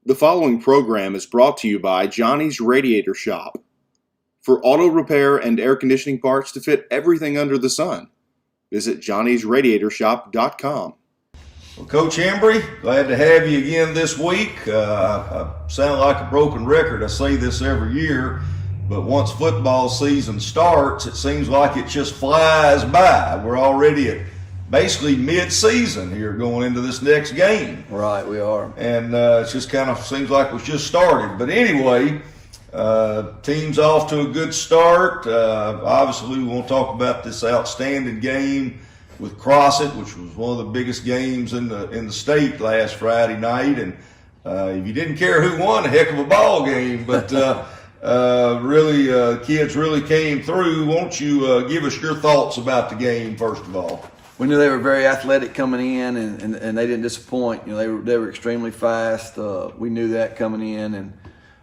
The following program is brought to you by Johnny's Radiator Shop. For auto repair and air conditioning parts to fit everything under the sun, visit johnnysradiatorshop.com. Well, Coach Hembree, glad to have you again this week. I sound like a broken record. I say this every year, but once football season starts, it seems like it just flies by. We're already at basically mid-season here going into this next game. Right, we are. And it just kind of seems like we've just started. But anyway, team's off to a good start. Obviously, we want to talk about this outstanding game with Crossett, which was one of the biggest games in the state last Friday night. And if you didn't care who won, a heck of a ball game. But really, kids really came through. Won't you give us your thoughts about the game, first of all? We knew they were very athletic coming in, and they didn't disappoint. You know, they were extremely fast. We knew that coming in, and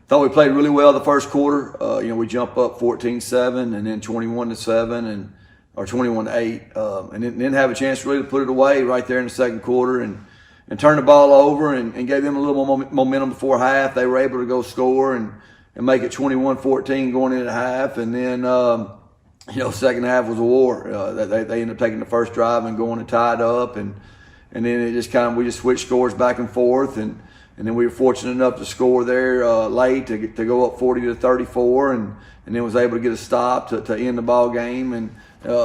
thought we played really well the first quarter. We jump up 14-7, and then 21-7, or 21-8, and didn't have a chance really to put it away right there in the second quarter, and turn the ball over and gave them a little more momentum before half. They were able to go score and make it 21-14 going into half, and then. Second half was a war. They ended up taking the first drive and going and tied up, and then it just we just switched scores back and forth, and then we were fortunate enough to score there late to go up 40-34, and then was able to get a stop to end the ball game and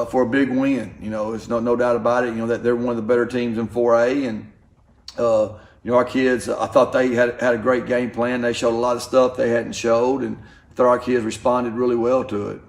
for a big win. There's no doubt about it. That they're one of the better teams in 4A, and our kids. I thought they had a great game plan. They showed a lot of stuff they hadn't showed, and I thought our kids responded really well to it.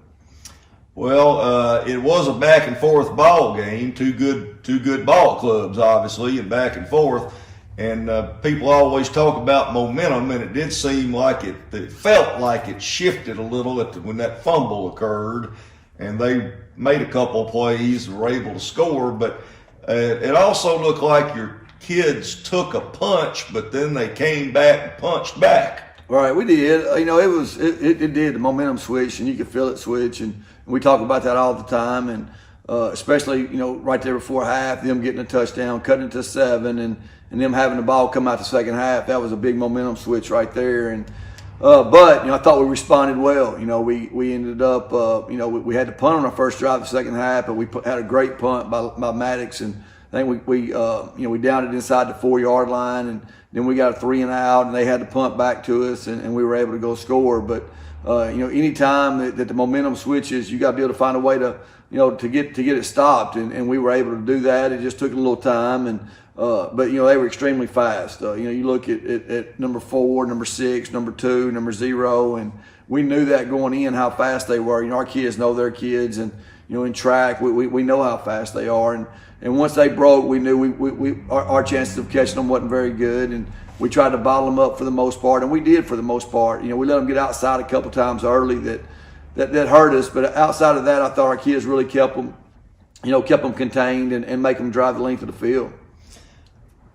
Well, it was a back and forth ball game. Two good ball clubs, obviously, and back and forth. And people always talk about momentum, and it did seem like it felt like it shifted a little when that fumble occurred, and they made a couple of plays and were able to score. But it also looked like your kids took a punch, but then they came back and punched back. Right, we did. It did. The momentum switch, and you could feel it switch, and we talk about that all the time, and especially right there before half, them getting a touchdown, cutting it to 7, and them having the ball come out the second half. That was a big momentum switch right there, and but I thought we responded well. We ended up we had to punt on our first drive the second half, but we had a great punt by Maddox, and I think we downed it inside the 4-yard line, and then we got a 3 and out, and they had to punt back to us, and we were able to go score. But any time that the momentum switches, you got to be able to find a way to get it stopped, and we were able to do that. It just took a little time, and but they were extremely fast. You look at number 4, number 6, number 2, number 0, and we knew that going in how fast they were. Our kids know their kids, and in track we know how fast they are, and once they broke, we knew our chances of catching them wasn't very good, and we tried to bottle them up for the most part, and we did for the most part. We let them get outside a couple times early that hurt us, but outside of that, I thought our kids really kept them contained and make them drive the length of the field.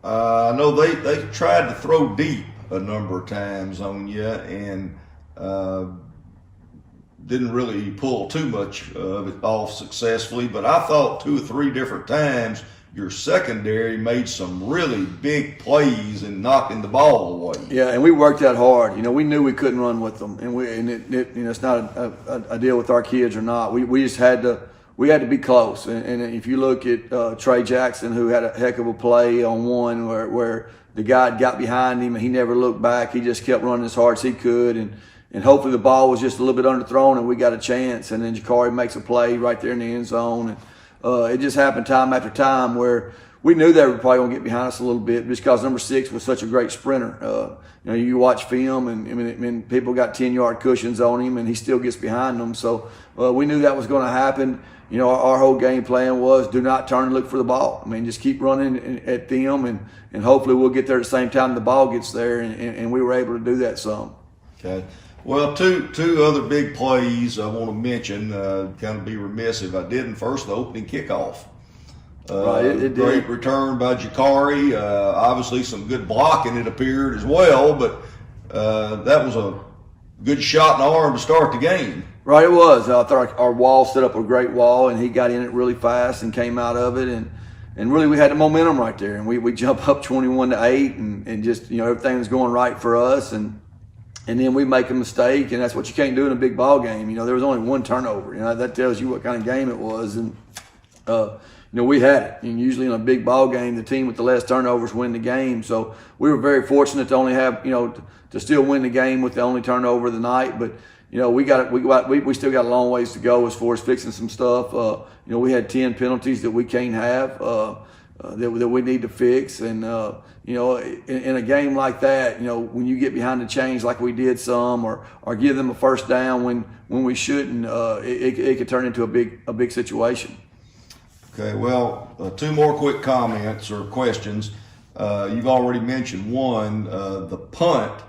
I know they tried to throw deep a number of times on you, and didn't really pull too much of it off successfully, but I thought 2 or 3 different times your secondary made some really big plays and knocking the ball away. Yeah, and we worked that hard. We knew we couldn't run with them, and it's not a deal with our kids or not. We just had to be close. And if you look at Trey Jackson, who had a heck of a play on one where the guy got behind him and he never looked back. He just kept running as hard as he could, and hopefully the ball was just a little bit underthrown and we got a chance. And then Jakari makes a play right there in the end zone. And it just happened time after time where we knew they were probably going to get behind us a little bit just because number 6 was such a great sprinter. You watch film, and people got 10-yard cushions on him, and he still gets behind them. So we knew that was going to happen. Our whole game plan was do not turn and look for the ball. Just keep running at them, and hopefully we'll get there at the same time the ball gets there, and we were able to do that some. Okay. Well, two other big plays I want to mention, kind of be remiss if I didn't. First, the opening kickoff. Right, it great did. return by Jakari. Obviously, some good blocking, it appeared, as well, but that was a good shot in the arm to start the game. Right, it was. I thought our wall set up a great wall, and he got in it really fast and came out of it, and and really we had the momentum right there, and we jump up 21-8, and just everything was going right for us, and then we make a mistake, and that's what you can't do in a big ball game. There was only one turnover. That tells you what kind of game it was, and we had it. And usually in a big ball game, the team with the less turnovers win the game. So we were very fortunate to only have to still win the game with the only turnover of the night, but. We still got a long ways to go as far as fixing some stuff. We had 10 penalties that we can't have that we need to fix, and in a game like that, when you get behind the chains like we did some, or give them a first down when we shouldn't, it could turn into a big situation. Okay, well, two more quick comments or questions. You've already mentioned one, the punt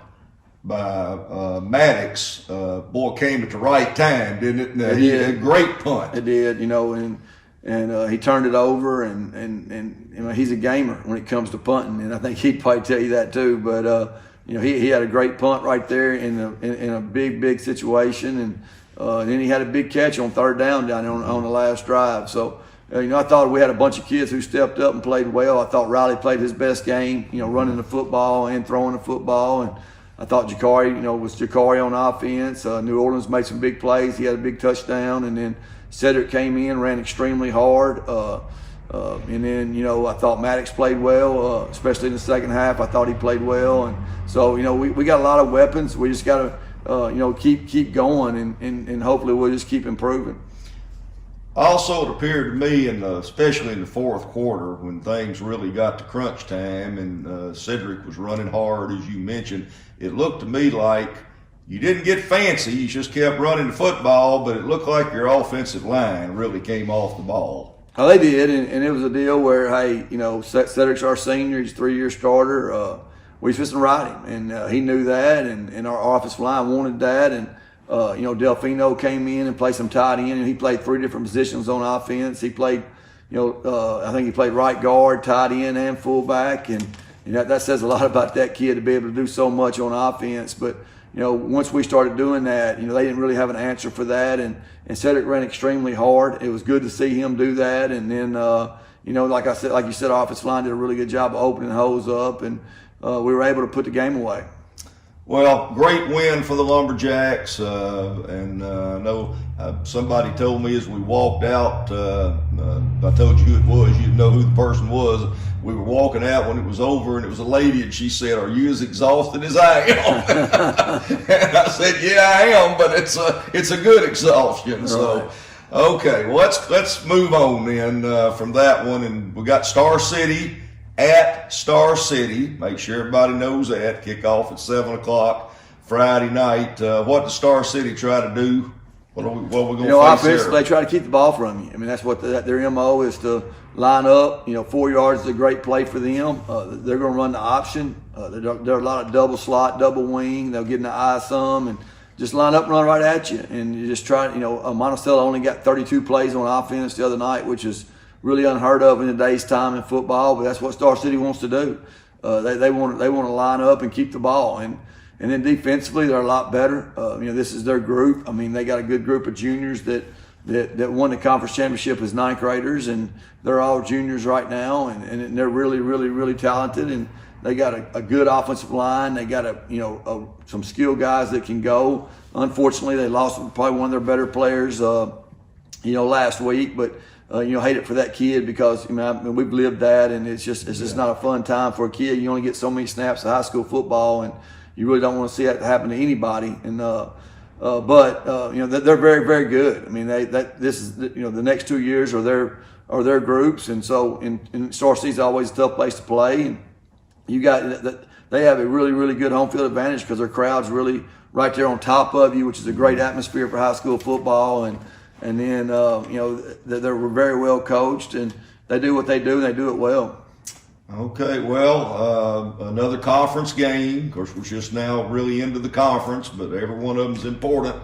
by Maddox. Boy, came at the right time, didn't it? He had a great punt. It did, and he turned it over, and he's a gamer when it comes to punting, and I think he'd probably tell you that too. But he had a great punt right there in a big situation, and then he had a big catch on third down on the last drive. So. I thought we had a bunch of kids who stepped up and played well. I thought Riley played his best game, running the football and throwing the football, and I thought Jakari, was Jakari on offense. New Orleans made some big plays. He had a big touchdown, and then Cedric came in, ran extremely hard. And then, I thought Maddox played well, especially in the second half. I thought he played well. And so, we got a lot of weapons. We just got to, keep going, and hopefully we'll just keep improving. Also, it appeared to me, especially in the fourth quarter, when things really got to crunch time and Cedric was running hard, as you mentioned, it looked to me like you didn't get fancy. You just kept running the football, but it looked like your offensive line really came off the ball. Oh, they did, and it was a deal where, hey, Cedric's our senior. He's a 3-year starter. We just to ride him, and he knew that, and our offensive line wanted that, and Delfino came in and played some tight end, and he played 3 different positions on offense. He played, I think he played right guard, tight end, and fullback, and that says a lot about that kid to be able to do so much on offense. But once we started doing that, they didn't really have an answer for that, and Cedric ran extremely hard. It was good to see him do that, and then like you said, our offensive line did a really good job of opening holes up, and we were able to put the game away. Well, great win for the Lumberjacks, and I know somebody told me as we walked out, I told you it was, you know who the person was. We were walking out when it was over, and it was a lady, and she said, "Are you as exhausted as I am?" And I said, "Yeah, I am, but it's a good exhaustion." Right. So, okay, well, let's move on then from that one, and we got Star City at Star City. Make sure everybody knows that. Kickoff at 7 o'clock Friday night. What does Star City try to do? What are we going to face offensively, they try to keep the ball from you. I mean, that's what their MO is, to line up. 4 yards is a great play for them. They're going to run the option. There are a lot of double slot, double wing. They'll get in the eye some and just line up and run right at you. And you just try, Monticello only got 32 plays on offense the other night, which is really unheard of in today's time in football, but that's what Star City wants to do. They want to line up and keep the ball, and then defensively they're a lot better. This is their group. I mean, they got a good group of juniors that won the conference championship as 9th graders, and they're all juniors right now, and they're really, really, really talented, and they got a good offensive line. They got some skilled guys that can go. Unfortunately, they lost probably one of their better players, last week, but. Hate it for that kid because we've lived that, and it's just not a fun time for a kid. You only get so many snaps of high school football, and you really don't want to see that happen to anybody. And but they're very, very good. I mean, this is the next 2 years are their groups, and so in Star City's always a tough place to play. And you got they have a really, really good home field advantage because their crowd's really right there on top of you, which is a great atmosphere for high school football. And then, they're very well coached, and they do what they do, and they do it well. Okay, well, another conference game. Of course, we're just now really into the conference, but every one of them is important.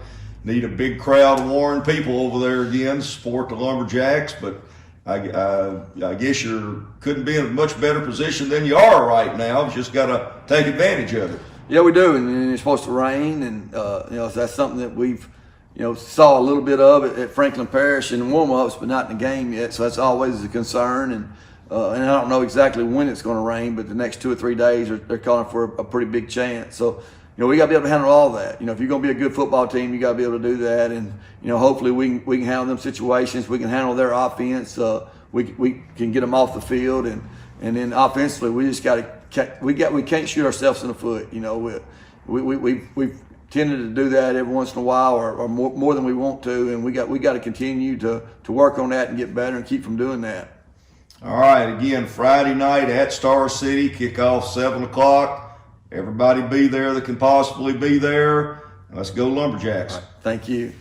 Need a big crowd of Warren people over there again to support the Lumberjacks, but I guess you couldn't be in a much better position than you are right now. You just got to take advantage of it. Yeah, we do, and it's supposed to rain, and that's something that we've saw a little bit of it at Franklin Parish in warm-ups, but not in the game yet. So that's always a concern. And and I don't know exactly when it's going to rain, but the next 2 or 3 days they're calling for a pretty big chance. So, we got to be able to handle all that. If you're going to be a good football team, you got to be able to do that. And hopefully we can handle them situations. We can handle their offense. We can get them off the field, and then offensively we just we can't shoot ourselves in the foot. We've tended to do that every once in a while, or more than we want to, and we got to continue to work on that and get better and keep from doing that. All right, again, Friday night at Star City, kickoff 7 o'clock. Everybody be there that can possibly be there. Let's go Lumberjacks. Thank you.